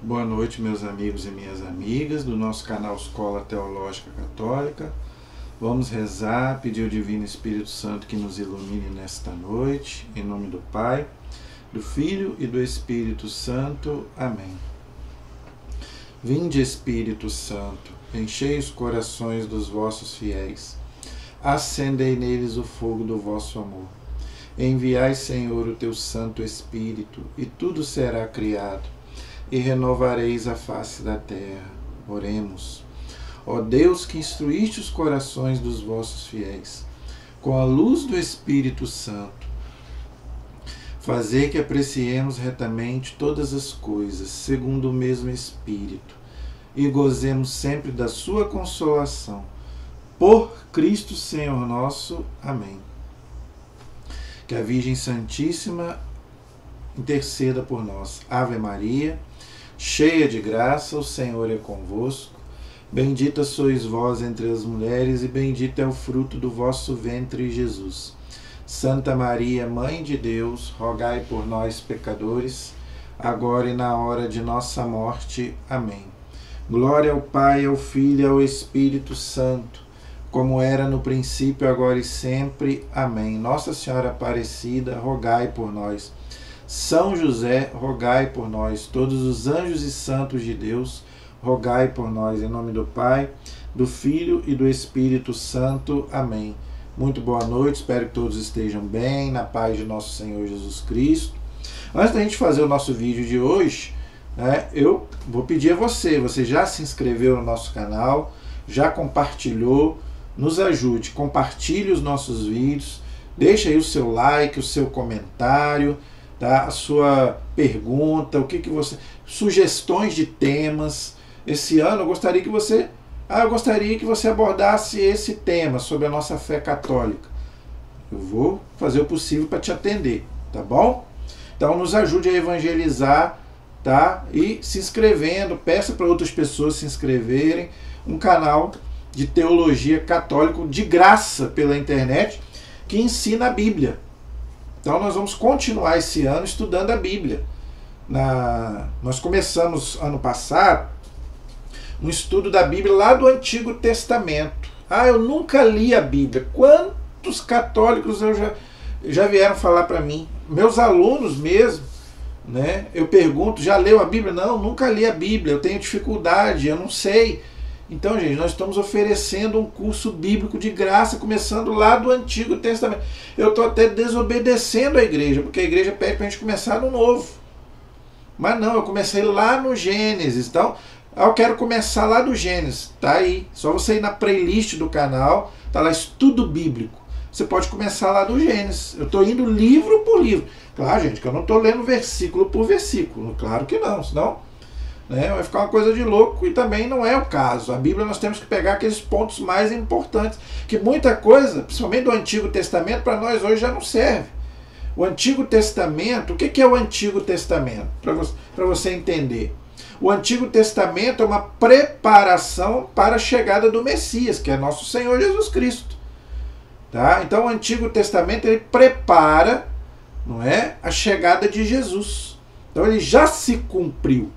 Boa noite, meus amigos e minhas amigas do nosso canal Escola Teológica Católica. Vamos rezar, pedir ao Divino Espírito Santo que nos ilumine nesta noite, em nome do Pai, do Filho e do Espírito Santo. Amém. Vinde, Espírito Santo, enchei os corações dos vossos fiéis, acendei neles o fogo do vosso amor. Enviai, Senhor, o teu Santo Espírito, e tudo será criado, e renovareis a face da terra. Oremos. Ó Deus, que instruíste os corações dos vossos fiéis, com a luz do Espírito Santo, fazei que apreciemos retamente todas as coisas, segundo o mesmo Espírito, e gozemos sempre da sua consolação. Por Cristo Senhor nosso. Amém. Que a Virgem Santíssima interceda por nós. Ave Maria, cheia de graça, o Senhor é convosco. Bendita sois vós entre as mulheres, e bendito é o fruto do vosso ventre, Jesus. Santa Maria, Mãe de Deus, rogai por nós, pecadores, agora e na hora de nossa morte. Amém. Glória ao Pai, ao Filho e ao Espírito Santo, como era no princípio, agora e sempre. Amém. Nossa Senhora Aparecida, rogai por nós. São José, rogai por nós. Todos os anjos e santos de Deus, rogai por nós. Em nome do Pai, do Filho e do Espírito Santo. Amém. Muito boa noite, espero que todos estejam bem, na paz de nosso Senhor Jesus Cristo. Antes da gente fazer o nosso vídeo de hoje, eu vou pedir a você já se inscreveu no nosso canal, já compartilhou? Nos ajude, compartilhe os nossos vídeos, deixe aí o seu like, o seu comentário, tá? A sua pergunta, o que você, sugestões de temas. Esse ano eu gostaria que você abordasse esse tema sobre a nossa fé católica. Eu vou fazer o possível para te atender, tá bom? Então nos ajude a evangelizar, tá? E se inscrevendo, peça para outras pessoas se inscreverem. Um canal de teologia católico de graça pela internet, que ensina a Bíblia. Então nós vamos continuar esse ano estudando a Bíblia. Nós começamos ano passado um estudo da Bíblia lá do Antigo Testamento. Eu nunca li a Bíblia. Quantos católicos já vieram falar para mim? Meus alunos mesmo, né? Eu pergunto, já leu a Bíblia? Não, nunca li a Bíblia, eu tenho dificuldade, eu não sei. Então, gente, nós estamos oferecendo um curso bíblico de graça, começando lá do Antigo Testamento. Eu estou até desobedecendo a igreja, porque a igreja pede para a gente começar no Novo. Mas não, eu comecei lá no Gênesis. Então, eu quero começar lá do Gênesis. Tá aí, só você ir na playlist do canal, tá lá Estudo Bíblico. Você pode começar lá do Gênesis. Eu estou indo livro por livro. Claro, gente, que eu não estou lendo versículo por versículo. Claro que não, senão vai ficar uma coisa de louco, e também não é o caso. A Bíblia nós temos que pegar aqueles pontos mais importantes, que muita coisa, principalmente do Antigo Testamento, para nós hoje já não serve. O Antigo Testamento, o que é o Antigo Testamento? Para você entender. O Antigo Testamento é uma preparação para a chegada do Messias, que é nosso Senhor Jesus Cristo. Tá? Então o Antigo Testamento ele prepara, a chegada de Jesus. Então ele já se cumpriu.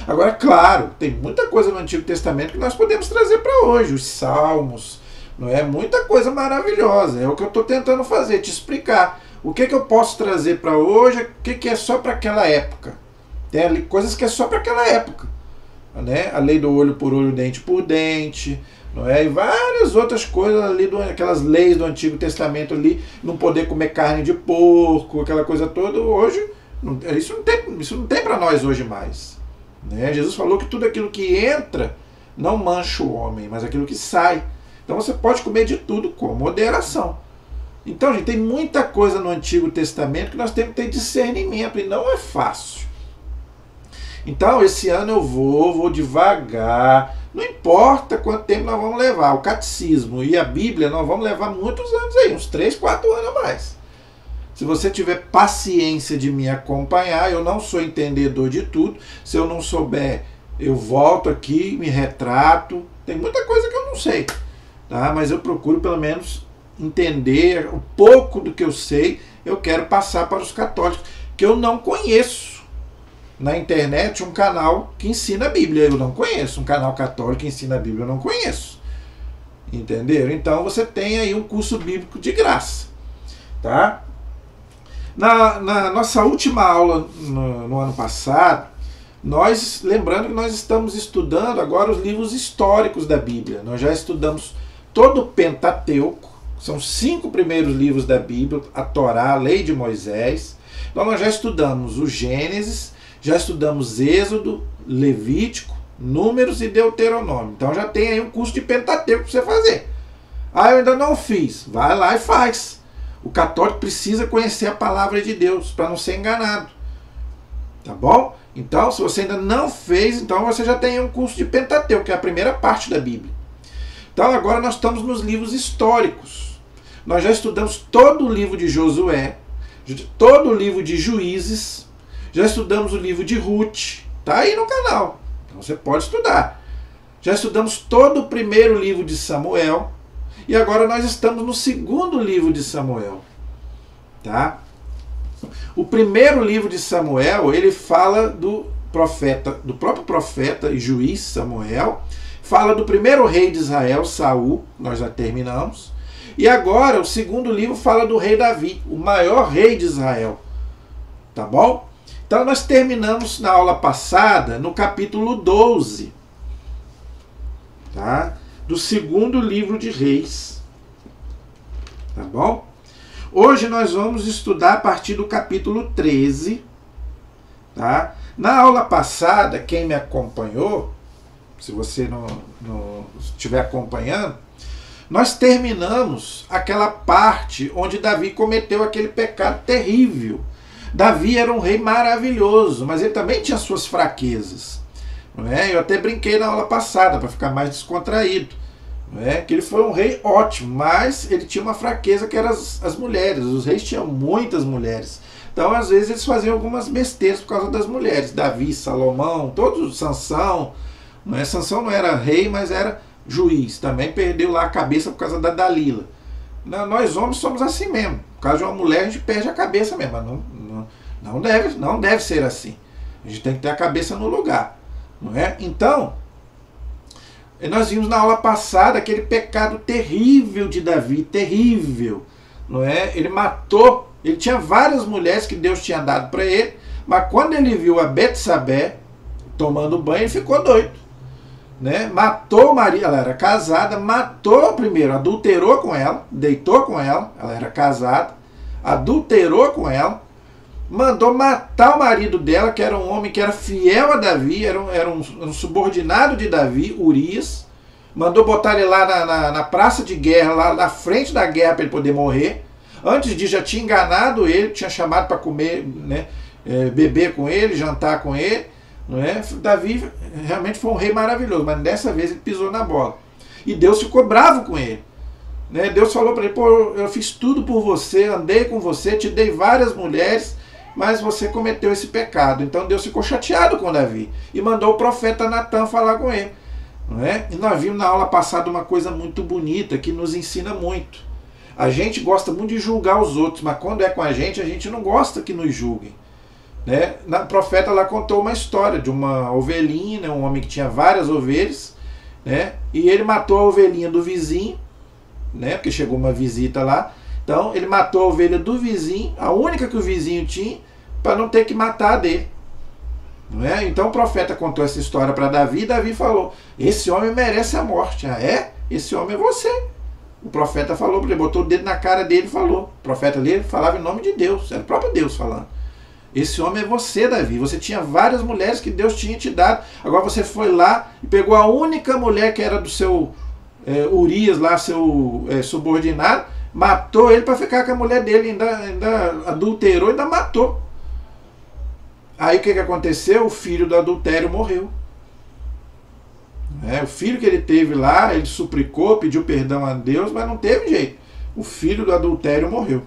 Agora, claro, tem muita coisa no Antigo Testamento que nós podemos trazer para hoje, os Salmos, muita coisa maravilhosa. É o que eu estou tentando fazer, te explicar. O que eu posso trazer para hoje, o que é só para aquela época. Tem ali coisas que é só para aquela época. A lei do olho por olho, dente por dente, e várias outras coisas ali, aquelas leis do Antigo Testamento ali, não poder comer carne de porco, aquela coisa toda. Hoje, isso não tem para nós hoje mais. Jesus falou que tudo aquilo que entra não mancha o homem, mas aquilo que sai. Então você pode comer de tudo com moderação. Então, gente, tem muita coisa no Antigo Testamento que nós temos que ter discernimento, e não é fácil. Então, esse ano eu vou devagar, não importa quanto tempo nós vamos levar. O catecismo e a Bíblia nós vamos levar muitos anos aí, uns 3, 4 anos a mais. Se você tiver paciência de me acompanhar, eu não sou entendedor de tudo. Se eu não souber, eu volto aqui, me retrato. Tem muita coisa que eu não sei, tá? Mas eu procuro pelo menos entender um pouco do que eu sei. Eu quero passar para os católicos, que eu não conheço. na internet um canal que ensina a Bíblia. Eu não conheço. Um canal católico que ensina a Bíblia, eu não conheço. Entenderam? Então você tem aí um curso bíblico de graça. Tá? Na nossa última aula no ano passado, lembrando que nós estamos estudando agora os livros históricos da Bíblia. Nós já estudamos todo o Pentateuco, são 5 primeiros livros da Bíblia, a Torá, a Lei de Moisés. Então nós já estudamos o Gênesis, já estudamos Êxodo, Levítico, Números e Deuteronômio. Então já tem aí um curso de Pentateuco para você fazer. Ah, eu ainda não fiz. Vai lá e faz. O católico precisa conhecer a palavra de Deus para não ser enganado. Tá bom? Então, se você ainda não fez, então você já tem um curso de Pentateuco, que é a primeira parte da Bíblia. Então agora nós estamos nos livros históricos. Nós já estudamos todo o livro de Josué, todo o livro de Juízes, já estudamos o livro de Ruth, tá aí no canal, então você pode estudar. Já estudamos todo o primeiro livro de Samuel, e agora nós estamos no segundo livro de Samuel, tá? O primeiro livro de Samuel, ele fala do próprio profeta e juiz Samuel, fala do primeiro rei de Israel, Saul, nós já terminamos. E agora o segundo livro fala do rei Davi, o maior rei de Israel. Tá bom? Então nós terminamos na aula passada no capítulo 12. Tá? Do segundo livro de Reis. Tá bom? Hoje nós vamos estudar a partir do capítulo 13. Tá? Na aula passada, quem me acompanhou, se você não estiver acompanhando, nós terminamos aquela parte onde Davi cometeu aquele pecado terrível. Davi era um rei maravilhoso, mas ele também tinha suas fraquezas. Não é? Eu até brinquei na aula passada, para ficar mais descontraído. Não é? Que ele foi um rei ótimo, mas ele tinha uma fraqueza que eram as mulheres. Os reis tinham muitas mulheres. Então, às vezes, eles faziam algumas besteiras por causa das mulheres. Davi, Salomão, todos, Sansão. Não é? Sansão não era rei, mas era juiz. Também perdeu lá a cabeça por causa da Dalila. Nós homens somos assim mesmo. Por causa de uma mulher, a gente perde a cabeça mesmo. Mas não deve ser assim. A gente tem que ter a cabeça no lugar. Não é? Então, nós vimos na aula passada aquele pecado terrível de Davi. Terrível. Não é? Ele matou. Ele tinha várias mulheres que Deus tinha dado para ele. Mas quando ele viu a Betsabé tomando banho, ele ficou doido. Né? Matou Maria, ela era casada, matou primeiro, adulterou com ela, deitou com ela era casada, adulterou com ela, mandou matar o marido dela, que era um homem que era fiel a Davi, era um subordinado de Davi, Urias, mandou botar ele lá na praça de guerra, lá na frente da guerra para ele poder morrer. Antes disso já tinha enganado ele, tinha chamado para comer, né, beber com ele, jantar com ele. Não é? Davi realmente foi um rei maravilhoso, mas dessa vez ele pisou na bola. E Deus ficou bravo com ele. Né? Deus falou para ele: pô, eu fiz tudo por você, andei com você, te dei várias mulheres, mas você cometeu esse pecado. Então Deus ficou chateado com Davi e mandou o profeta Natan falar com ele. Não é? E nós vimos na aula passada uma coisa muito bonita que nos ensina muito. A gente gosta muito de julgar os outros, mas quando é com a gente não gosta que nos julguem. Né? O profeta lá contou uma história de uma ovelhinha, né? Um homem que tinha várias ovelhas, né? E ele matou a ovelhinha do vizinho, né? Porque chegou uma visita lá. Então ele matou a ovelha do vizinho, a única que o vizinho tinha, para não ter que matar a dele. Não é? Então o profeta contou essa história para Davi, e Davi falou: esse homem merece a morte. Ah, é? Esse homem é você. O profeta falou para ele, botou o dedo na cara dele e falou. O profeta ali falava em nome de Deus, era o próprio Deus falando. Esse homem é você, Davi. Você tinha várias mulheres que Deus tinha te dado. Agora você foi lá e pegou a única mulher que era do seu Urias, lá, seu subordinado, matou ele para ficar com a mulher dele, ainda adulterou, ainda matou. Aí o que aconteceu? O filho do adultério morreu. O filho que ele teve lá, ele suplicou, pediu perdão a Deus, mas não teve jeito. O filho do adultério morreu.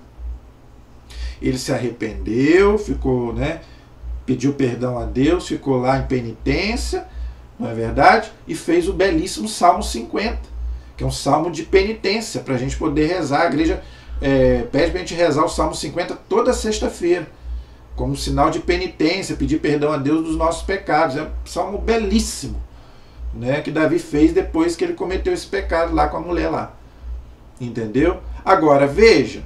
Ele se arrependeu, ficou, né, pediu perdão a Deus, ficou lá em penitência, não é verdade? E fez o belíssimo Salmo 50, que é um salmo de penitência, para a gente poder rezar. A igreja pede para a gente rezar o Salmo 50 toda sexta-feira. como sinal de penitência, pedir perdão a Deus dos nossos pecados. É um salmo belíssimo, né, que Davi fez depois que ele cometeu esse pecado lá com a mulher lá. Entendeu? Agora, veja,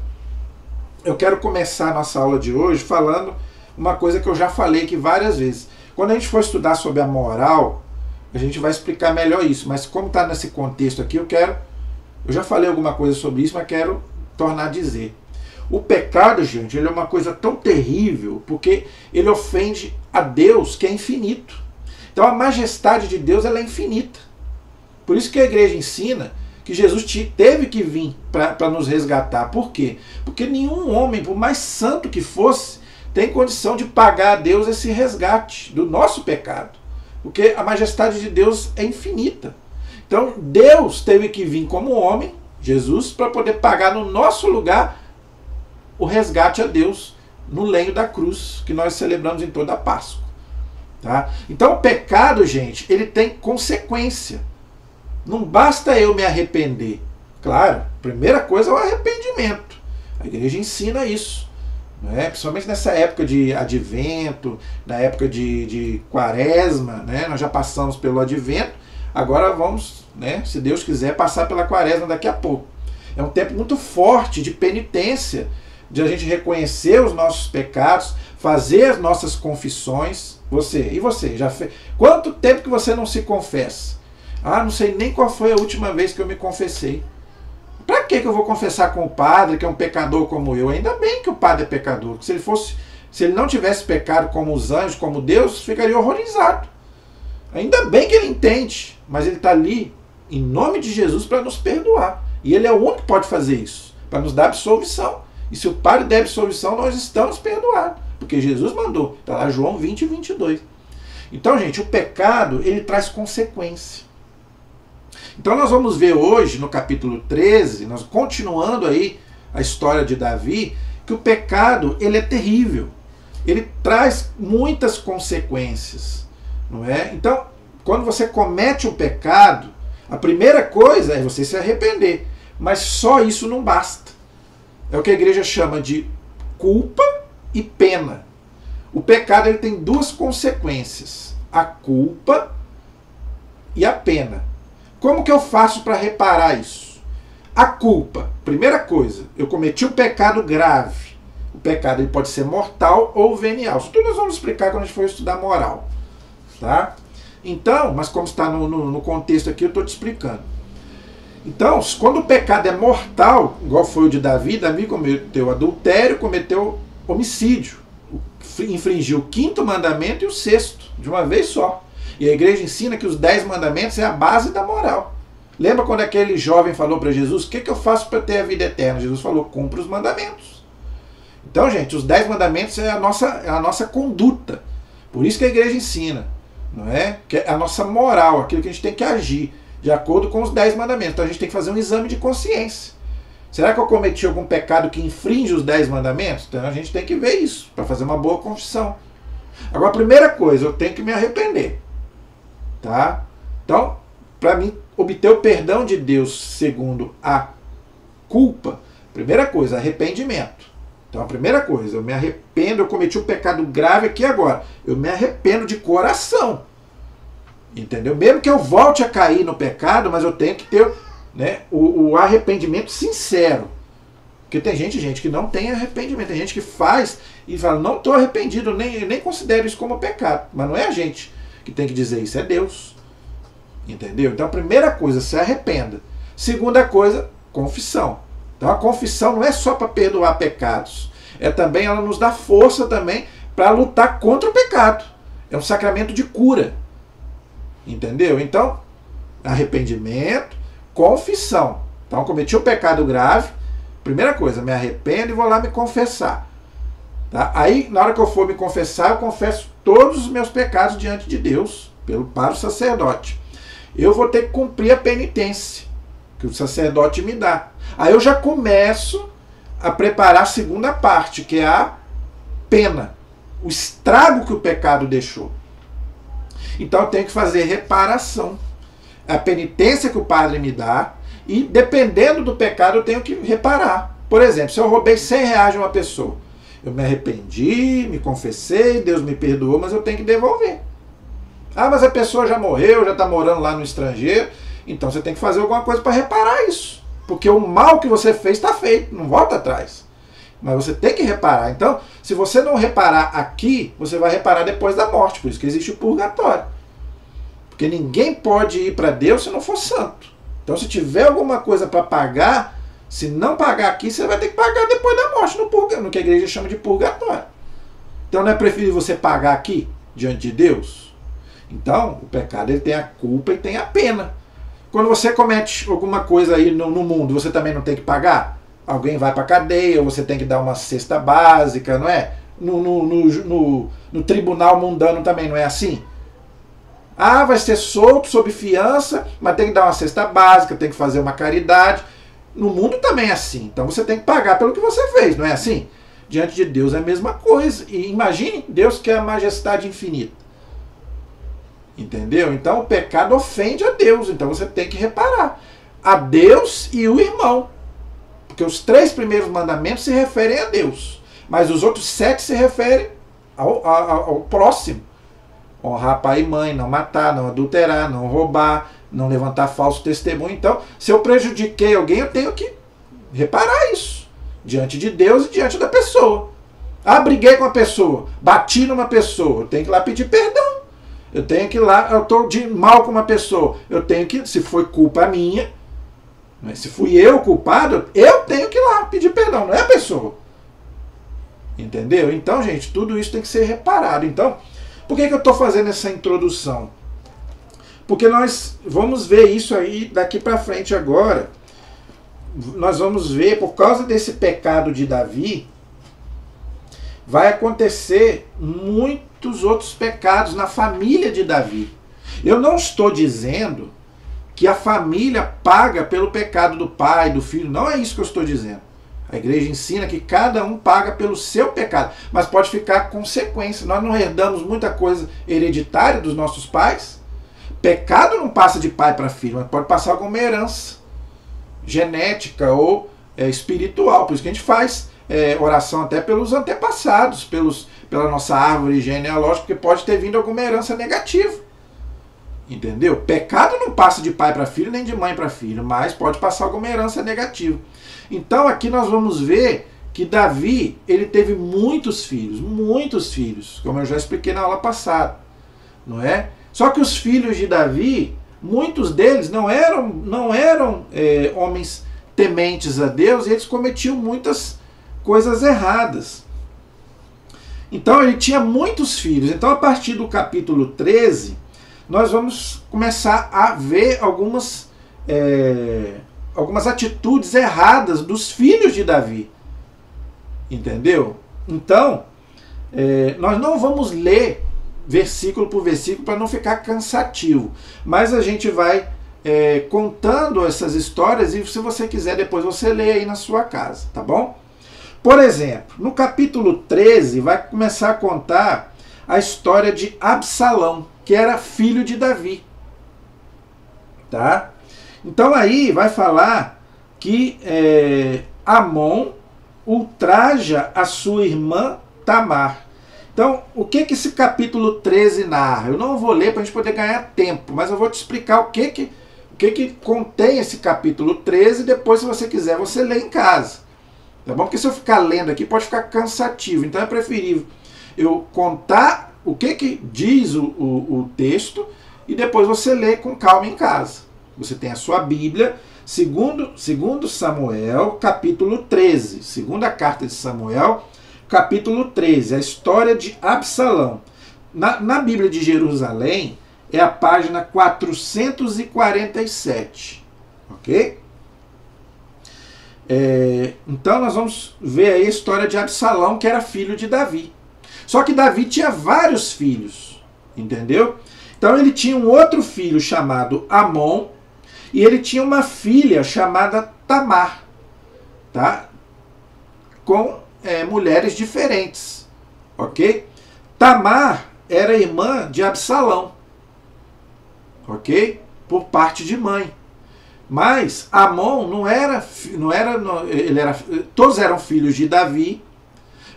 eu quero começar a nossa aula de hoje falando uma coisa que eu já falei aqui várias vezes. Quando a gente for estudar sobre a moral, a gente vai explicar melhor isso, mas como está nesse contexto aqui, eu já falei alguma coisa sobre isso, mas quero tornar a dizer. O pecado, gente, ele é uma coisa tão terrível, porque ele ofende a Deus, que é infinito. Então a majestade de Deus, ela é infinita. Por isso que a igreja ensina que Jesus teve que vir para nos resgatar. Por quê? Porque nenhum homem, por mais santo que fosse, tem condição de pagar a Deus esse resgate do nosso pecado. Porque a majestade de Deus é infinita. Então Deus teve que vir como homem, Jesus, para poder pagar no nosso lugar o resgate a Deus no lenho da cruz, que nós celebramos em toda a Páscoa. Tá? Então o pecado, gente, ele tem consequência. Não basta eu me arrepender. Claro, a primeira coisa é o arrependimento. A igreja ensina isso. Né? Principalmente nessa época de advento, na época de quaresma, né? Nós já passamos pelo advento, agora vamos, né, se Deus quiser, passar pela quaresma daqui a pouco. É um tempo muito forte de penitência, de a gente reconhecer os nossos pecados, fazer as nossas confissões. E você, já fez? Quanto tempo que você não se confessa? Ah, não sei nem qual foi a última vez que eu me confessei. Para que eu vou confessar com o padre, que é um pecador como eu? Ainda bem que o padre é pecador. Se ele não tivesse pecado como os anjos, como Deus, ficaria horrorizado. Ainda bem que ele entende, mas ele está ali em nome de Jesus para nos perdoar. E ele é o único que pode fazer isso, para nos dar absolvição. E se o padre der absolvição, nós estamos perdoados, porque Jesus mandou. Está lá João 20 e 22. Então, gente, o pecado, ele traz consequência. Então nós vamos ver hoje, no capítulo 13, nós continuando aí a história de Davi, que o pecado, ele é terrível. Ele traz muitas consequências, não é? Então, quando você comete um pecado, a primeira coisa é você se arrepender. Mas só isso não basta. É o que a igreja chama de culpa e pena. O pecado, ele tem duas consequências: a culpa e a pena. Como que eu faço para reparar isso? A culpa, primeira coisa, eu cometi um pecado grave. O pecado, ele pode ser mortal ou venial. Isso tudo nós vamos explicar quando a gente for estudar moral. Tá? Então, mas como está no contexto aqui, eu estou te explicando. Então, quando o pecado é mortal, igual foi o de Davi, Davi cometeu adultério, cometeu homicídio. Infringiu o 5º mandamento e o 6º, de uma vez só. E a igreja ensina que os 10 mandamentos é a base da moral. Lembra quando aquele jovem falou para Jesus: o que eu faço para ter a vida eterna? Jesus falou: cumpra os mandamentos. Então, gente, os 10 mandamentos é a nossa conduta. Por isso que a igreja ensina, não é? Que é a nossa moral, aquilo que a gente tem que agir de acordo com os 10 mandamentos. Então a gente tem que fazer um exame de consciência. Será que eu cometi algum pecado que infringe os 10 mandamentos? Então a gente tem que ver isso, para fazer uma boa confissão. Agora, a primeira coisa, eu tenho que me arrepender. Tá? Então, para mim obter o perdão de Deus segundo a culpa, primeira coisa, arrependimento. Então a primeira coisa, eu me arrependo, eu cometi um pecado grave aqui agora. Eu me arrependo de coração. Entendeu? Mesmo que eu volte a cair no pecado, mas eu tenho que ter, né, o arrependimento sincero. Porque tem gente que não tem arrependimento. Tem gente que faz e fala: não estou arrependido, nem considero isso como pecado. Mas não é a gente que tem que dizer isso, é Deus. Entendeu? Então a primeira coisa, se arrependa. Segunda coisa, confissão. Então a confissão não é só para perdoar pecados, é também, ela nos dá força também para lutar contra o pecado. É um sacramento de cura. Entendeu? Então, arrependimento, confissão. Então, cometi um pecado grave, primeira coisa, me arrependo e vou lá me confessar. Tá? Aí, na hora que eu for me confessar, eu confesso todos os meus pecados diante de Deus, para o sacerdote. Eu vou ter que cumprir a penitência que o sacerdote me dá. Aí eu já começo a preparar a segunda parte, que é a pena, o estrago que o pecado deixou. Então eu tenho que fazer reparação. A penitência que o padre me dá, e dependendo do pecado eu tenho que reparar. Por exemplo, se eu roubei R$100 de uma pessoa, Eu me arrependi, me confessei, Deus me perdoou, mas eu tenho que devolver. Ah, mas a pessoa já morreu, já está morando lá no estrangeiro, então você tem que fazer alguma coisa para reparar isso. Porque o mal que você fez está feito, não volta atrás. Mas você tem que reparar. Então, se você não reparar aqui, você vai reparar depois da morte. Por isso que existe o purgatório. Porque ninguém pode ir para Deus se não for santo. Então, se tiver alguma coisa para pagar, se não pagar aqui, você vai ter que pagar depois da morte, no que a igreja chama de purgatório. Então, não é preferível você pagar aqui, diante de Deus? Então, o pecado ele tem a culpa e tem a pena. Quando você comete alguma coisa aí no mundo, você também não tem que pagar? Alguém vai para a cadeia, ou você tem que dar uma cesta básica, não é? No tribunal mundano também não é assim? Ah, vai ser solto sob fiança, mas tem que dar uma cesta básica, tem que fazer uma caridade. No mundo também é assim. Então você tem que pagar pelo que você fez, não é assim? Diante de Deus é a mesma coisa. E imagine Deus que é a majestade infinita. Entendeu? Então o pecado ofende a Deus. Então você tem que reparar. A Deus e o irmão. Porque os 3 primeiros mandamentos se referem a Deus. Mas os outros 7 se referem ao próximo. Honrar pai e mãe, não matar, não adulterar, não roubar, não levantar falso testemunho. Então, se eu prejudiquei alguém, eu tenho que reparar isso. Diante de Deus e diante da pessoa. Ah, briguei com a pessoa, bati numa pessoa, eu tenho que ir lá pedir perdão. Eu tenho que ir lá, eu estou de mal com uma pessoa, eu tenho que, se foi culpa minha, se fui eu o culpado, eu tenho que ir lá pedir perdão, não é a pessoa. Entendeu? Então, gente, tudo isso tem que ser reparado. Então, por que eu estou fazendo essa introdução? Porque nós vamos ver isso aí daqui para frente agora. Nós vamos ver, por causa desse pecado de Davi, vai acontecer muitos outros pecados na família de Davi. Eu não estou dizendo que a família paga pelo pecado do pai, do filho. Não é isso que eu estou dizendo. A igreja ensina que cada um paga pelo seu pecado, mas pode ficar consequência. Nós não herdamos muita coisa hereditária dos nossos pais. Pecado não passa de pai para filho, mas pode passar alguma herança genética ou espiritual. Por isso que a gente faz oração até pelos antepassados, pela nossa árvore genealógica, porque pode ter vindo alguma herança negativa. Entendeu? Pecado não passa de pai para filho, nem de mãe para filho, mas pode passar alguma herança negativa. Então aqui nós vamos ver que Davi, ele teve muitos filhos, como eu já expliquei na aula passada, não é? Só que os filhos de Davi, muitos deles não eram homens tementes a Deus, e eles cometiam muitas coisas erradas. Então ele tinha muitos filhos. Então a partir do capítulo 13, nós vamos começar a ver algumas atitudes erradas dos filhos de Davi. Entendeu? Então, nós não vamos ler versículo por versículo para não ficar cansativo. Mas a gente vai contando essas histórias e se você quiser depois você lê aí na sua casa, tá bom? Por exemplo, no capítulo 13 vai começar a contar a história de Absalão, que era filho de Davi. Tá? Então aí vai falar que Amon ultraja a sua irmã Tamar. Então, o que esse capítulo 13 narra? Eu não vou ler para a gente poder ganhar tempo, mas eu vou te explicar o que contém esse capítulo 13, e depois, se você quiser, você lê em casa. Tá bom? Porque se eu ficar lendo aqui, pode ficar cansativo. Então é preferível eu contar o que diz o texto e depois você lê com calma em casa. Você tem a sua Bíblia, segundo Samuel, capítulo 13. Segunda carta de Samuel, capítulo 13. A história de Absalão. Na Bíblia de Jerusalém, é a página 447. Ok? Então nós vamos ver aí a história de Absalão, que era filho de Davi. Só que Davi tinha vários filhos, entendeu? Então ele tinha um outro filho chamado Amon, e ele tinha uma filha chamada Tamar, tá? Com mulheres diferentes, ok? Tamar era irmã de Absalão, ok? Por parte de mãe. Mas Amon todos eram filhos de Davi,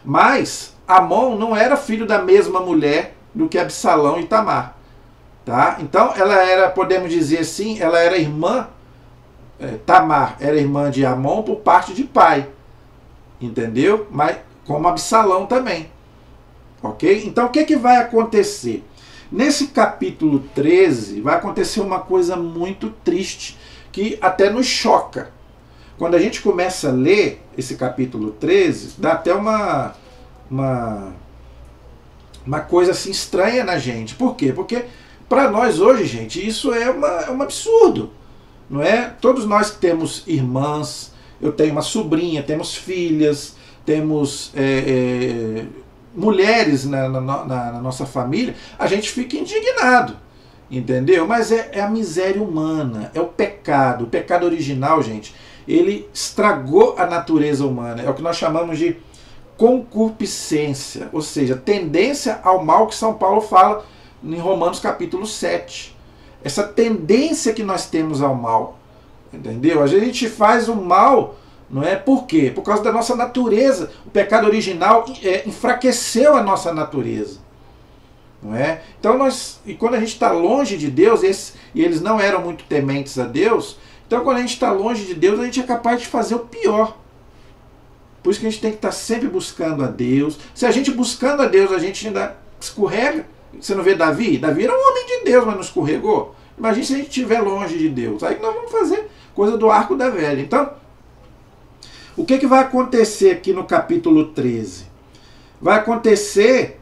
Mas Amon não era filho da mesma mulher do que Absalão e Tamar. Tá? Então ela era, podemos dizer assim, ela era irmã, Tamar era irmã de Amon por parte de pai. Entendeu? Mas como Absalão também. Ok? Então o que vai acontecer? Nesse capítulo 13 vai acontecer uma coisa muito triste, que até nos choca. Quando a gente começa a ler esse capítulo 13, dá até uma coisa assim estranha na gente. Por quê? Porque para nós hoje, gente, isso é um absurdo. Não é? Todos nós que temos irmãs, eu tenho uma sobrinha, temos filhas, temos mulheres na nossa família, a gente fica indignado. Entendeu? Mas é a miséria humana, é o pecado. O pecado original, gente, ele estragou a natureza humana. É o que nós chamamos de concupiscência, ou seja, tendência ao mal, que São Paulo fala em Romanos capítulo 7. Essa tendência que nós temos ao mal. Entendeu? A gente faz o mal, não é? Por quê? Por causa da nossa natureza. O pecado original enfraqueceu a nossa natureza. Não é? Então e quando a gente está longe de Deus, e eles não eram muito tementes a Deus, então quando a gente está longe de Deus, a gente é capaz de fazer o pior. Por isso que a gente tem que estar sempre buscando a Deus. Se a gente buscando a Deus, a gente ainda escorrega. Você não vê Davi? Davi era um homem de Deus, mas não escorregou. Imagina se a gente estiver longe de Deus. Aí nós vamos fazer coisa do arco da velha. Então, o que vai acontecer aqui no capítulo 13? Vai acontecer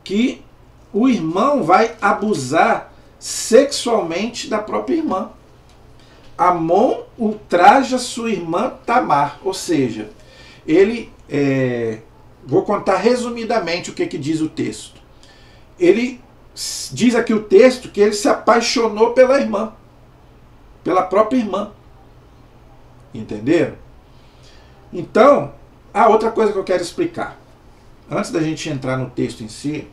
que o irmão vai abusar sexualmente da própria irmã. Amon ultraja sua irmã Tamar. Ou seja, ele, vou contar resumidamente o que diz o texto. Ele diz aqui o texto que ele se apaixonou pela irmã, pela própria irmã. Entenderam? Então, a outra coisa que eu quero explicar, antes da gente entrar no texto em si,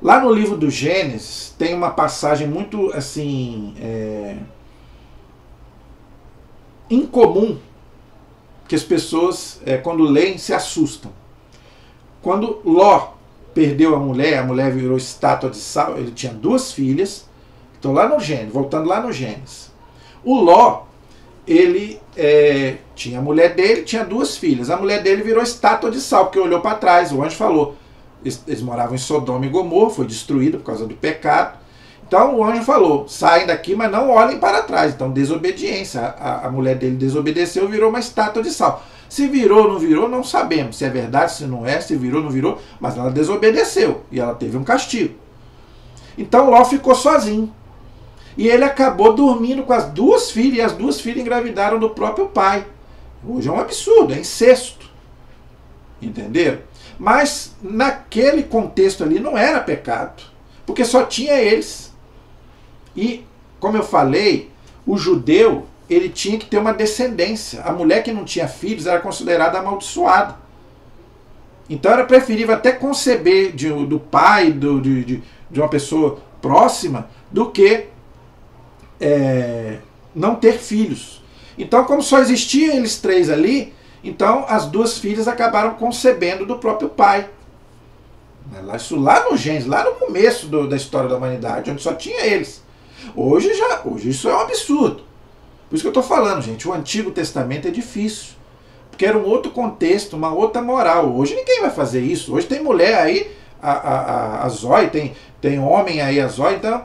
lá no livro do Gênesis tem uma passagem muito assim incomum, que as pessoas quando leem se assustam. Quando Ló perdeu a mulher virou estátua de sal, ele tinha 2 filhas. Então lá no Gênesis, voltando lá no Gênesis, o Ló, ele tinha a mulher dele, tinha 2 filhas. A mulher dele virou estátua de sal, porque olhou para trás, o anjo falou, eles moravam em Sodoma e Gomorra, foi destruído por causa do pecado. Então o anjo falou, saem daqui, mas não olhem para trás. Então desobediência, a mulher dele desobedeceu, virou uma estátua de sal. Se virou ou não virou, não sabemos. Se é verdade, se não é, se virou ou não virou, mas ela desobedeceu e ela teve um castigo. Então Ló ficou sozinho. E ele acabou dormindo com as 2 filhas, e as 2 filhas engravidaram do próprio pai. Hoje é um absurdo, é incesto. Entenderam? Mas naquele contexto ali não era pecado, porque só tinha eles. E, como eu falei, o judeu, ele tinha que ter uma descendência. A mulher que não tinha filhos era considerada amaldiçoada. Então era preferível até conceber do pai, de uma pessoa próxima, do que não ter filhos. Então, como só existiam eles 3 ali, então as 2 filhas acabaram concebendo do próprio pai. Isso lá no Gênesis, lá no começo da história da humanidade, onde só tinha eles. Hoje isso é um absurdo. Por isso que eu estou falando, gente, o Antigo Testamento é difícil, porque era um outro contexto, uma outra moral. Hoje ninguém vai fazer isso. Hoje tem mulher aí, a Zói, tem homem aí, a Zói. Então,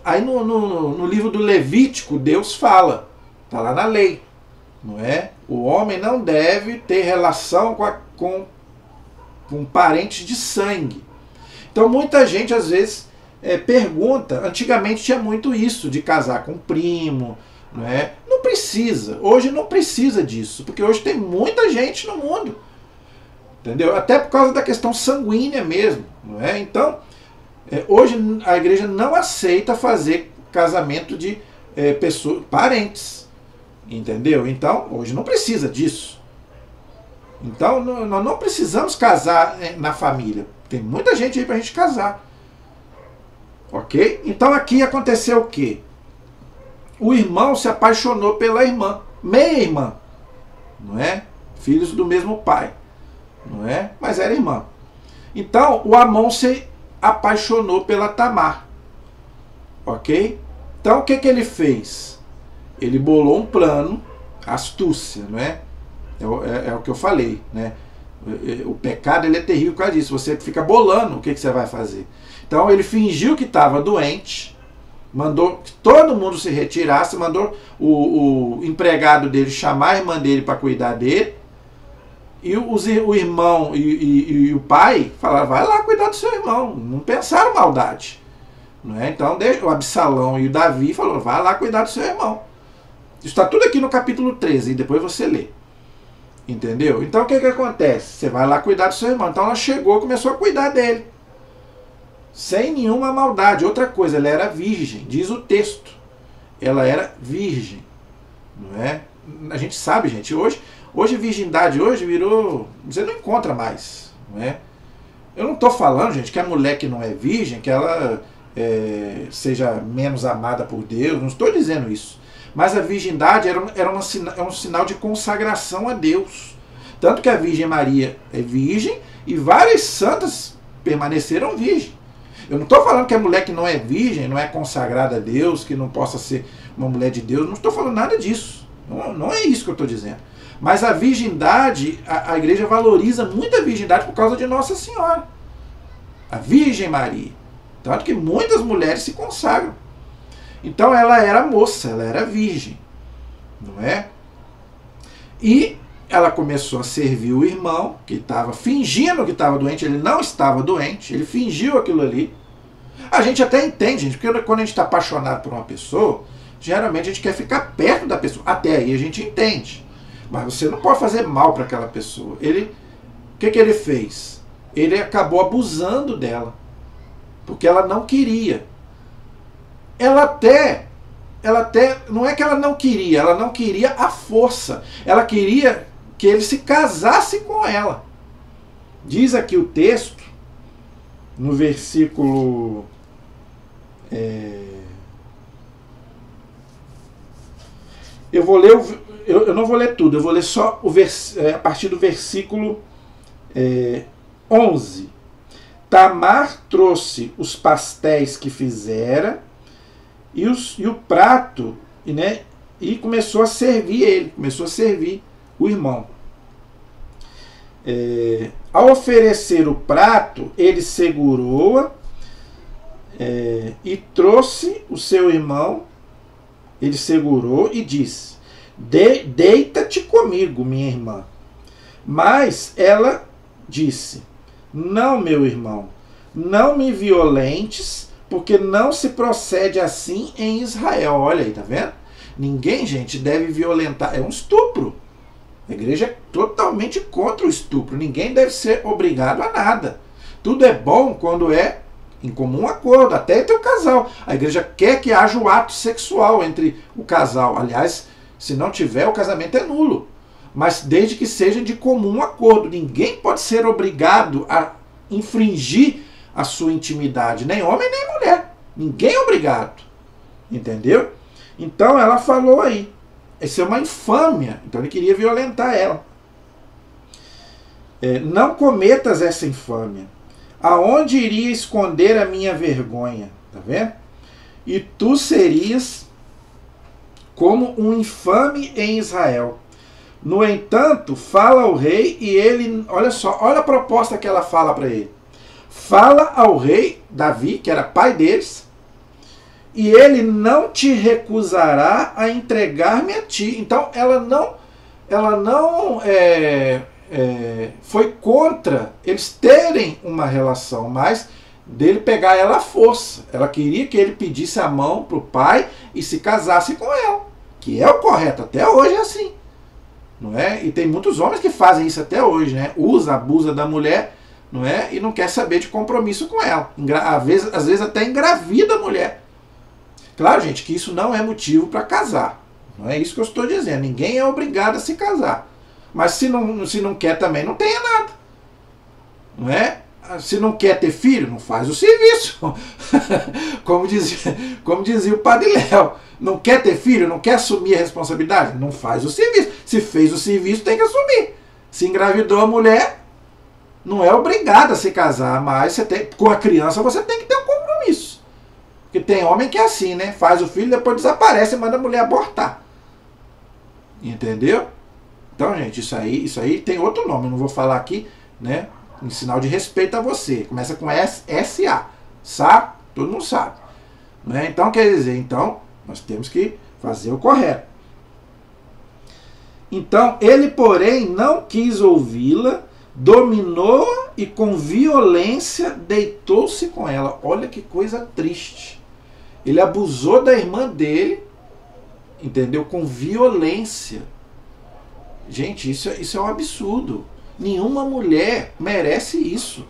aí no livro do Levítico, Deus fala, está lá na lei, não é? O homem não deve ter relação com parentes de sangue. Então muita gente às vezes pergunta, antigamente tinha muito isso, de casar com primo, não é? Não precisa, hoje não precisa disso, porque hoje tem muita gente no mundo, entendeu? Até por causa da questão sanguínea mesmo, não é? Então, hoje a igreja não aceita fazer casamento de pessoas, parentes, entendeu? Então, hoje não precisa disso. Então, nós não precisamos casar na família. Tem muita gente aí pra gente casar. Ok? Então aqui aconteceu o quê? O irmão se apaixonou pela irmã. Meia-irmã. Não é? Filhos do mesmo pai. não é? Mas era irmã. Então, o Amon se apaixonou pela Tamar. Ok? Então, o que ele fez? Ele bolou um plano, astúcia, não é? É o que eu falei, né? O pecado ele é terrível por causa disso. Você fica bolando o que você vai fazer. Então, ele fingiu que estava doente, mandou que todo mundo se retirasse, mandou o empregado dele chamar a irmã dele para cuidar dele. E o irmão e o pai falaram, vai lá cuidar do seu irmão. Não pensaram maldade. Não é? Então o Absalão e o Davi falaram, vai lá cuidar do seu irmão. Isso está tudo aqui no capítulo 13, e depois você lê. Entendeu? Então o que acontece? Você vai lá cuidar do seu irmão. Então ela chegou e começou a cuidar dele. Sem nenhuma maldade. Outra coisa, ela era virgem, diz o texto. Ela era virgem. Não é? A gente sabe, gente, hoje virgindade hoje virou... Você não encontra mais. Não é? Eu não estou falando, gente, que a mulher que não é virgem, que ela seja menos amada por Deus. Não estou dizendo isso. Mas a virgindade era um sinal de consagração a Deus. Tanto que a Virgem Maria é virgem e várias santas permaneceram virgens. Eu não estou falando que a mulher que não é virgem, não é consagrada a Deus, que não possa ser uma mulher de Deus. Não estou falando nada disso. Não é isso que eu estou dizendo. Mas a virgindade, a igreja valoriza muito a virgindade por causa de Nossa Senhora. A Virgem Maria. Tanto que muitas mulheres se consagram. Então ela era moça, ela era virgem. Não é? E ela começou a servir o irmão, que estava fingindo que estava doente. Ele não estava doente, ele fingiu aquilo ali. A gente até entende, gente, porque quando a gente está apaixonado por uma pessoa, geralmente a gente quer ficar perto da pessoa. Até aí a gente entende. Mas você não pode fazer mal para aquela pessoa. O que ele fez? Ele acabou abusando dela. Porque ela não queria. Ela até, não é que ela não queria à força. Ela queria que ele se casasse com ela. Diz aqui o texto, no versículo... eu vou ler, eu não vou ler tudo, eu vou ler só a partir do versículo 11. Tamar trouxe os pastéis que fizera e o prato, né, e começou a servir o irmão. Ao oferecer o prato, ele segurou-a e trouxe o seu irmão. Ele segurou e disse: deita-te comigo, minha irmã. Mas ela disse: não, meu irmão, não me violentes, porque não se procede assim em Israel. Olha aí, tá vendo? Ninguém, gente, deve violentar. É um estupro. A igreja é totalmente contra o estupro. Ninguém deve ser obrigado a nada. Tudo é bom quando é em comum acordo, até entre o casal. A igreja quer que haja o ato sexual entre o casal. Aliás, se não tiver, o casamento é nulo. Mas desde que seja de comum acordo. Ninguém pode ser obrigado a infringir a sua intimidade. Nem homem, nem mulher. Ninguém é obrigado. Entendeu? Então ela falou aí. Isso é uma infâmia. Então ele queria violentar ela. Não cometas essa infâmia. Aonde iria esconder a minha vergonha? Tá vendo? E tu serias como um infame em Israel. No entanto, fala ao rei e ele... Olha só, olha a proposta que ela fala para ele. Fala ao rei Davi, que era pai deles, e ele não te recusará a entregar-me a ti. Então ela não foi contra eles terem uma relação, mas dele pegar ela à força. Ela queria que ele pedisse a mão para o pai e se casasse com ela, que é o correto, até hoje é assim. Não é? E tem muitos homens que fazem isso até hoje, né? Abusa da mulher, não é? E não quer saber de compromisso com ela. Às vezes até engravida a mulher. Claro, gente, que isso não é motivo para casar. Não é isso que eu estou dizendo. Ninguém é obrigado a se casar. Mas se não quer também, não tenha nada. Não é? Se não quer ter filho, não faz o serviço. Como dizia o Padre Léo. Não quer ter filho, não quer assumir a responsabilidade? Não faz o serviço. Se fez o serviço, tem que assumir. Se engravidou a mulher, não é obrigada a se casar, mas você tem, com a criança você tem que ter um compromisso. Porque tem homem que é assim, né? Faz o filho, depois desaparece e manda a mulher abortar. Entendeu? Então, gente, isso aí tem outro nome, eu não vou falar aqui, né? Em sinal de respeito a você. Começa com S-A. Sabe? Todo mundo sabe. Né? Então, quer dizer, então, nós temos que fazer o correto. Então, ele, porém, não quis ouvi-la, dominou e com violência deitou-se com ela. Olha que coisa triste. Ele abusou da irmã dele, entendeu? Com violência. Gente, isso é um absurdo. Nenhuma mulher merece isso.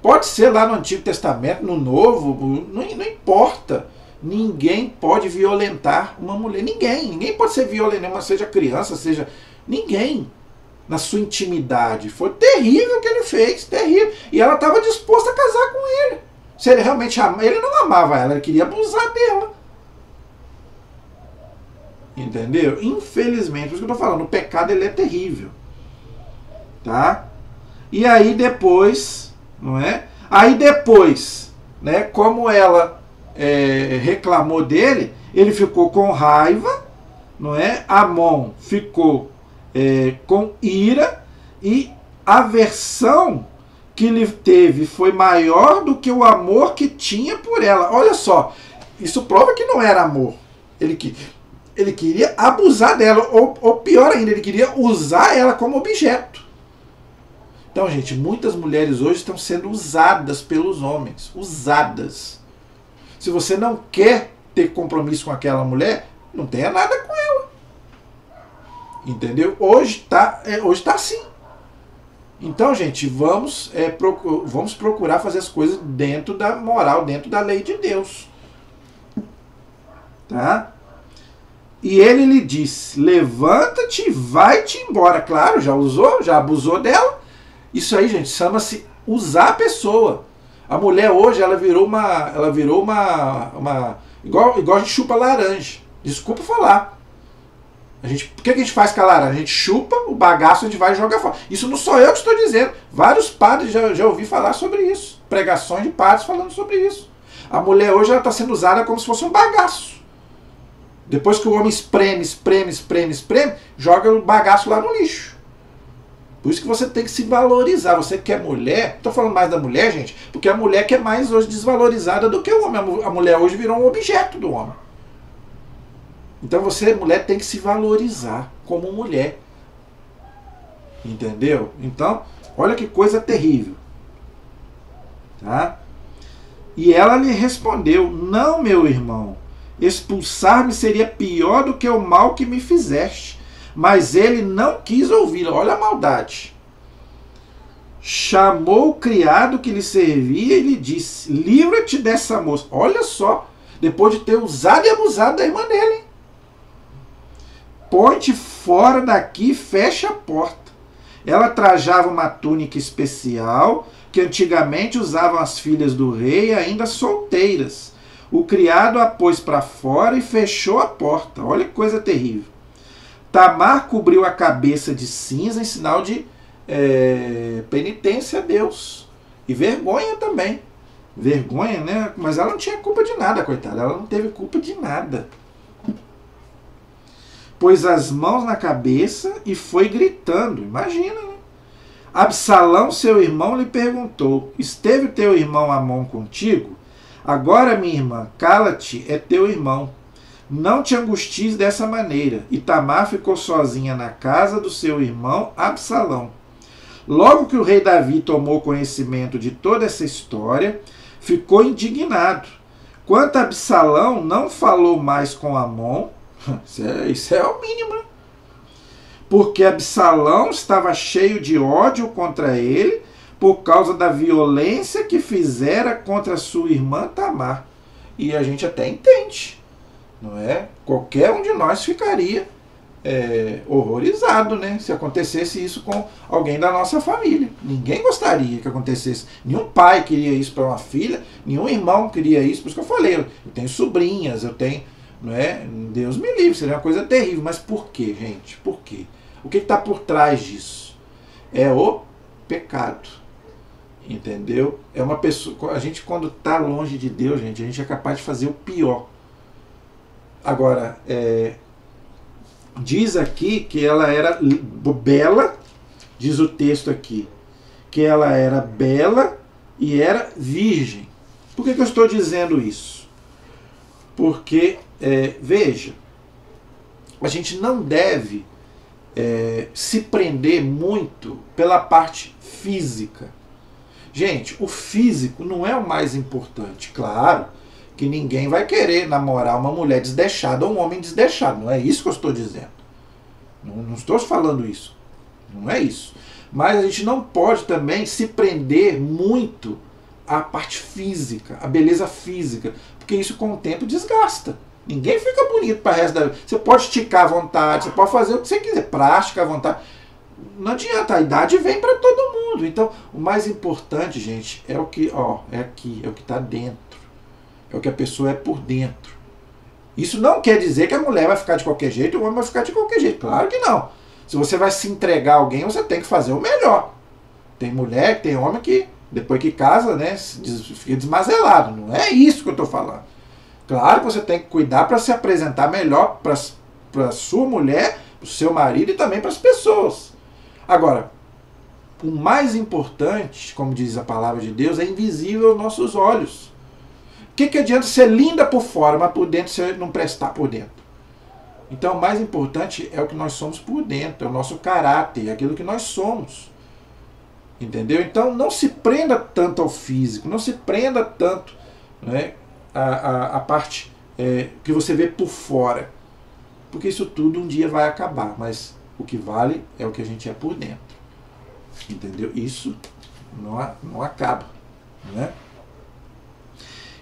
Pode ser lá no Antigo Testamento, no Novo, não importa. Ninguém pode violentar uma mulher. Ninguém pode ser violento, seja criança, seja... Ninguém. Na sua intimidade. Foi terrível o que ele fez, terrível. E ela estava disposta a casar com ele. Se ele realmente amava, ele não amava ela, ele queria abusar dela. Entendeu? Infelizmente, por isso que eu estou falando, o pecado ele é terrível. Tá? E aí depois, não é? Aí depois, né, como ela reclamou dele, ele ficou com raiva, não é? Amon ficou com ira, e a aversão que ele teve foi maior do que o amor que tinha por ela. Olha só, isso prova que não era amor. Ele queria abusar dela, ou pior ainda, ele queria usar ela como objeto. Então, gente, muitas mulheres hoje estão sendo usadas pelos homens. Usadas. Se você não quer ter compromisso com aquela mulher, não tenha nada com ela. Entendeu? Hoje tá assim. Então, gente, vamos procurar fazer as coisas dentro da moral, dentro da lei de Deus. Tá? E ele lhe disse, levanta-te e vai-te embora. Claro, já usou, já abusou dela. Isso aí, gente, chama-se usar a pessoa. A mulher hoje, ela virou uma igual a gente chupa laranja. Desculpa falar. Por que a gente faz com a laranja? A gente chupa o bagaço, a gente vai e joga fora. Isso não sou eu que estou dizendo. Vários padres já ouvi falar sobre isso. Pregações de padres falando sobre isso. A mulher hoje está sendo usada como se fosse um bagaço. Depois que o homem espreme, joga o bagaço lá no lixo. Por isso que você tem que se valorizar. Você que é mulher, estou falando mais da mulher, gente, porque a mulher que é mais hoje desvalorizada do que o homem. A mulher hoje virou um objeto do homem. Então você, mulher, tem que se valorizar como mulher. Entendeu? Então, olha que coisa terrível. Tá? E ela lhe respondeu, não, meu irmão, expulsar-me seria pior do que o mal que me fizeste. Mas ele não quis ouvi-la. Olha a maldade. Chamou o criado que lhe servia e lhe disse, livra-te dessa moça. Olha só, depois de ter usado e abusado da irmã dele. Põe-te fora daqui e fecha a porta. Ela trajava uma túnica especial que antigamente usavam as filhas do rei ainda solteiras. O criado a pôs para fora e fechou a porta. Olha que coisa terrível. Tamar cobriu a cabeça de cinza em sinal de penitência a Deus. E vergonha também. Vergonha, né? Mas ela não tinha culpa de nada, coitada. Ela não teve culpa de nada. Pôs as mãos na cabeça e foi gritando. Imagina, né? Absalão, seu irmão, lhe perguntou, esteve teu irmão Amon contigo? Agora, minha irmã, cala-te, é teu irmão. Não te angusties dessa maneira. E Tamar ficou sozinha na casa do seu irmão Absalão. Logo que o rei Davi tomou conhecimento de toda essa história, ficou indignado. Quanto a Absalão, não falou mais com Amon. Isso é o mínimo, né? Porque Absalão estava cheio de ódio contra ele por causa da violência que fizera contra sua irmã Tamar. E a gente até entende. Não é? Qualquer um de nós ficaria horrorizado, né? Se acontecesse isso com alguém da nossa família. Ninguém gostaria que acontecesse. Nenhum pai queria isso para uma filha, nenhum irmão queria isso. Por isso que eu falei, eu tenho sobrinhas, eu tenho, não é? Deus me livre, seria uma coisa terrível. Mas por quê, gente? Por quê? O que está por trás disso? É o pecado. Entendeu? É uma pessoa. A gente, quando está longe de Deus, gente, a gente é capaz de fazer o pior. Agora, diz aqui que ela era bela, diz o texto aqui, que ela era bela e era virgem. Por que eu estou dizendo isso? Porque, veja, a gente não deve se prender muito pela parte física. Gente, o físico não é o mais importante. Claro que ninguém vai querer namorar uma mulher desdeixada ou um homem desdeixado. Não é isso que eu estou dizendo. Não estou falando isso. Não é isso. Mas a gente não pode também se prender muito à parte física, à beleza física. Porque isso com o tempo desgasta. Ninguém fica bonito para o resto da vida. Você pode esticar à vontade, você pode fazer o que você quiser, plástica à vontade. Não adianta, a idade vem para todo mundo. Então, o mais importante, gente, é o que, é aqui, é o que está dentro. É o que a pessoa é por dentro. Isso não quer dizer que a mulher vai ficar de qualquer jeito e o homem vai ficar de qualquer jeito. Claro que não. Se você vai se entregar a alguém, você tem que fazer o melhor. Tem mulher, tem homem que, depois que casa, né, fica desmazelado. Não é isso que eu estou falando. Claro que você tem que cuidar para se apresentar melhor para a sua mulher, para o seu marido e também para as pessoas. Agora, o mais importante, como diz a palavra de Deus, é invisível aos nossos olhos. O que adianta ser linda por fora, mas por dentro você não prestar por dentro? Então, o mais importante é o que nós somos por dentro, é o nosso caráter, é aquilo que nós somos. Entendeu? Então, não se prenda tanto ao físico, não se prenda tanto, né, a parte que você vê por fora. Porque isso tudo um dia vai acabar, mas o que vale é o que a gente é por dentro. Entendeu? Isso não acaba. Né?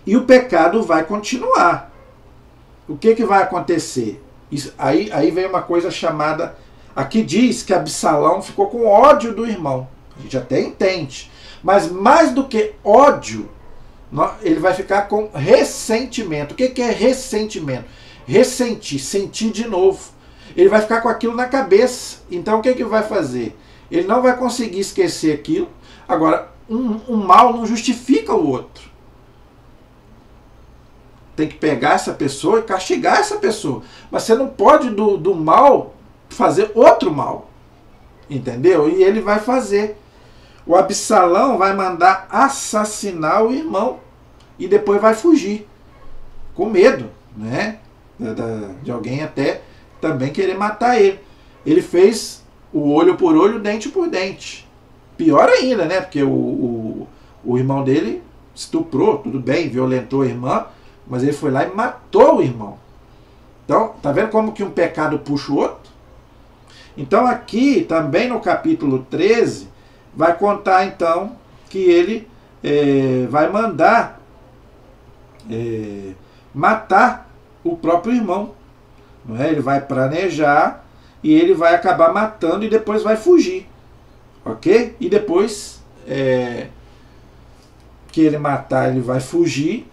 E o pecado vai continuar. O que vai acontecer? Aí vem uma coisa chamada... Aqui diz que Absalão ficou com ódio do irmão. A gente até entende. Mas mais do que ódio, ele vai ficar com ressentimento. O que é ressentimento? Ressentir, sentir de novo. Ele vai ficar com aquilo na cabeça. Então o que vai fazer? Ele não vai conseguir esquecer aquilo. Agora, um mal não justifica o outro. Tem que pegar essa pessoa e castigar essa pessoa. Mas você não pode do mal fazer outro mal. Entendeu? E ele vai fazer. O Absalão vai mandar assassinar o irmão. E depois vai fugir. Com medo, né? De alguém até também querer matar ele. Ele fez o olho por olho, dente por dente. Pior ainda, né? Porque o irmão dele estuprou, tudo bem, violentou a irmã, mas ele foi lá e matou o irmão. Então, tá vendo como que um pecado puxa o outro? Então aqui, também no capítulo 13, vai contar então que ele vai mandar matar o próprio irmão. Não é? Ele vai planejar e ele vai acabar matando e depois vai fugir. Ok? E depois que ele matar, ele vai fugir.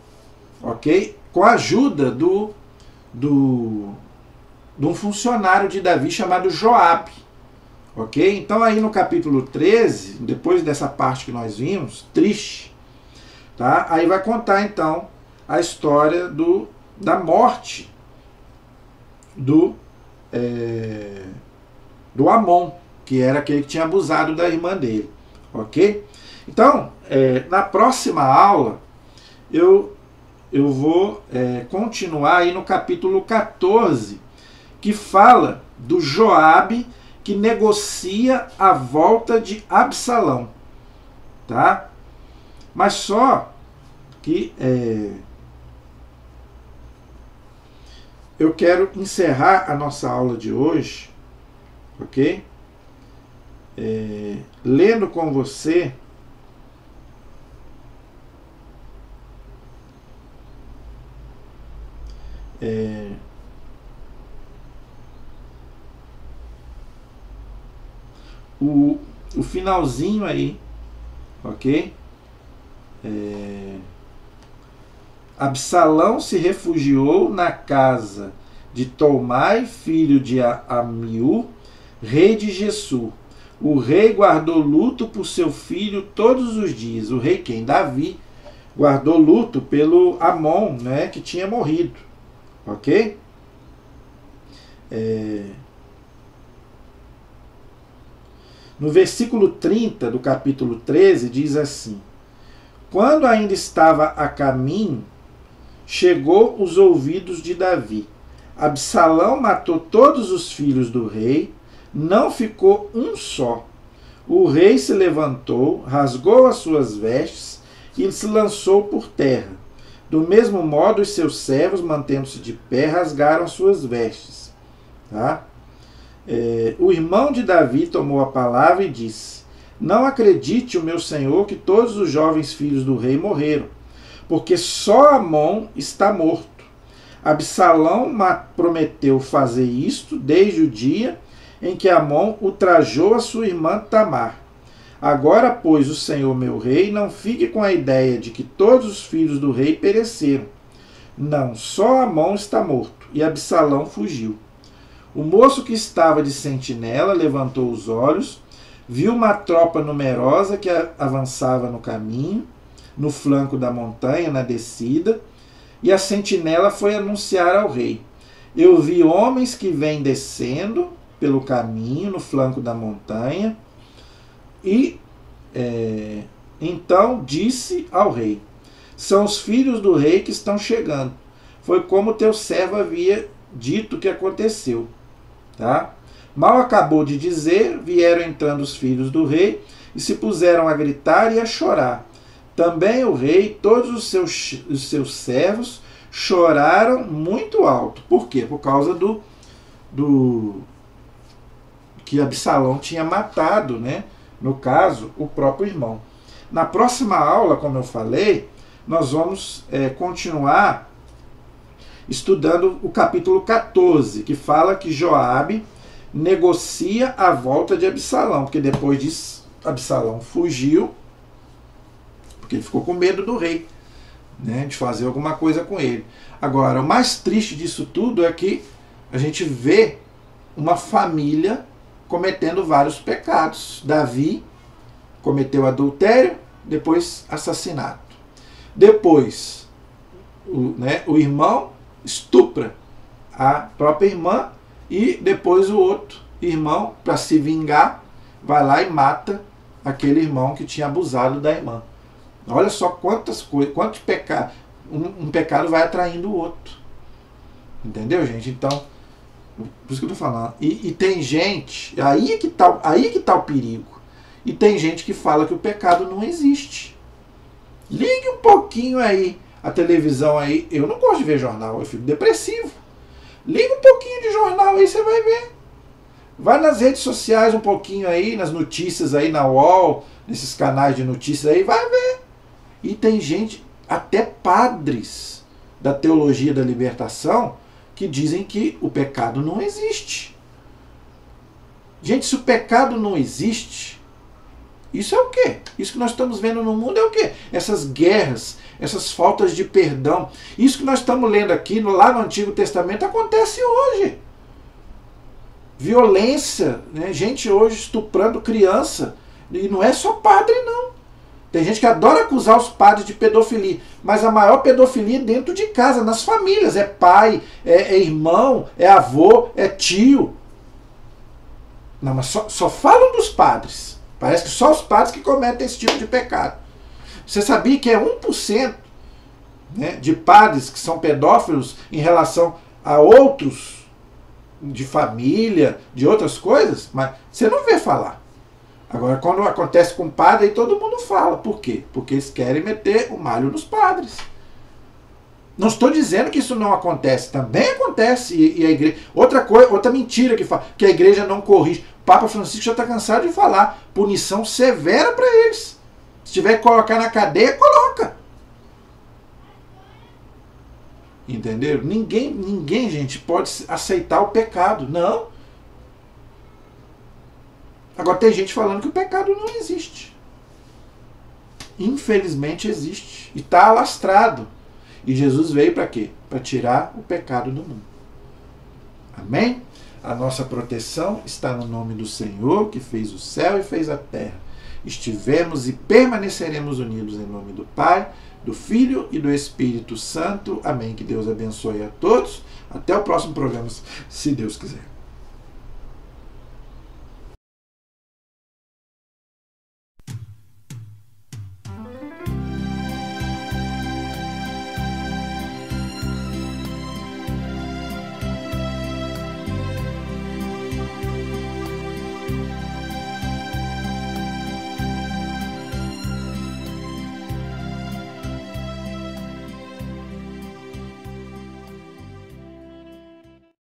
Ok? Com a ajuda de um funcionário de Davi chamado Joabe. Ok? Então aí no capítulo 13, depois dessa parte que nós vimos, triste, tá? Aí vai contar então a história da morte do Amon, que era aquele que tinha abusado da irmã dele. Ok? Então, na próxima aula, eu vou continuar aí no capítulo 14, que fala do Joabe que negocia a volta de Absalão. Tá? Mas só que eu quero encerrar a nossa aula de hoje, ok? Lendo com você o finalzinho aí, ok? Absalão se refugiou na casa de Tolmai, filho de Amiú, rei de Gesur, O rei guardou luto por seu filho todos os dias. O rei quem? Davi. Guardou luto pelo Amon, né, que tinha morrido. Ok? No versículo 30 do capítulo 13 diz assim: quando ainda estava a caminho, chegou os ouvidos de Davi. Absalão matou todos os filhos do rei, não ficou um só. O rei se levantou, rasgou as suas vestes e se lançou por terra. Do mesmo modo, os seus servos, mantendo-se de pé, rasgaram as suas vestes. Tá? O irmão de Davi tomou a palavra e disse: não acredite, o meu senhor, que todos os jovens filhos do rei morreram, porque só Amon está morto. Absalão prometeu fazer isto desde o dia em que Amon ultrajou a sua irmã Tamar. Agora, pois, o Senhor meu rei não fique com a ideia de que todos os filhos do rei pereceram. Não, só Amon está morto, e Absalão fugiu. O moço que estava de sentinela levantou os olhos, viu uma tropa numerosa que avançava no caminho, no flanco da montanha, na descida, e a sentinela foi anunciar ao rei: eu vi homens que vêm descendo pelo caminho, no flanco da montanha, e então disse ao rei: são os filhos do rei que estão chegando. Foi como teu servo havia dito que aconteceu. Tá? Mal acabou de dizer, vieram entrando os filhos do rei e se puseram a gritar e a chorar. Também o rei e todos os seus servos choraram muito alto. Por quê? Por causa do que Absalão tinha matado, né? No caso, o próprio irmão. Na próxima aula, como eu falei, nós vamos continuar estudando o capítulo 14, que fala que Joabe negocia a volta de Absalão, porque depois disso Absalão fugiu, porque ele ficou com medo do rei, né, de fazer alguma coisa com ele. Agora, o mais triste disso tudo é que a gente vê uma família cometendo vários pecados. Davi cometeu adultério, depois assassinato. Depois, o irmão estupra a própria irmã e depois o outro irmão, para se vingar, vai lá e mata aquele irmão que tinha abusado da irmã. Olha só quantas coisas, quantos pecados, um pecado vai atraindo o outro. Entendeu, gente? Então, por isso que eu estou falando. E tem gente, aí que tá o perigo. E tem gente que fala que o pecado não existe. Ligue um pouquinho aí a televisão aí. Eu não gosto de ver jornal, eu fico depressivo. Liga um pouquinho de jornal aí, você vai ver. Vai nas redes sociais um pouquinho aí, nas notícias aí, na UOL, nesses canais de notícias aí, vai ver. E tem gente, até padres da teologia da libertação, que dizem que o pecado não existe. Gente, se o pecado não existe, isso é o quê? Isso que nós estamos vendo no mundo é o quê? Essas guerras, essas faltas de perdão. Isso que nós estamos lendo aqui, lá no Antigo Testamento, acontece hoje. Violência, né? Gente hoje estuprando criança. E não é só padre, não. Tem gente que adora acusar os padres de pedofilia, mas a maior pedofilia é dentro de casa, nas famílias. É pai, é irmão, é avô, é tio. Não, mas só falam dos padres. Parece que só os padres que cometem esse tipo de pecado. Você sabia que é 1%, né, de padres que são pedófilos em relação a outros de família, de outras coisas? Mas você não vê falar. Agora, quando acontece com padre, aí todo mundo fala. Por quê? Porque eles querem meter o malho nos padres. Não estou dizendo que isso não acontece. Também acontece. E a igreja... Outra mentira que fala, que a igreja não corrige. O Papa Francisco já está cansado de falar. Punição severa para eles. Se tiver que colocar na cadeia, coloca. Entenderam? Ninguém, gente, pode aceitar o pecado. Não. Agora tem gente falando que o pecado não existe. Infelizmente existe. E está alastrado. E Jesus veio para quê? Para tirar o pecado do mundo. Amém? A nossa proteção está no nome do Senhor, que fez o céu e fez a terra. Estivemos e permaneceremos unidos em nome do Pai, do Filho e do Espírito Santo. Amém. Que Deus abençoe a todos. Até o próximo programa, se Deus quiser.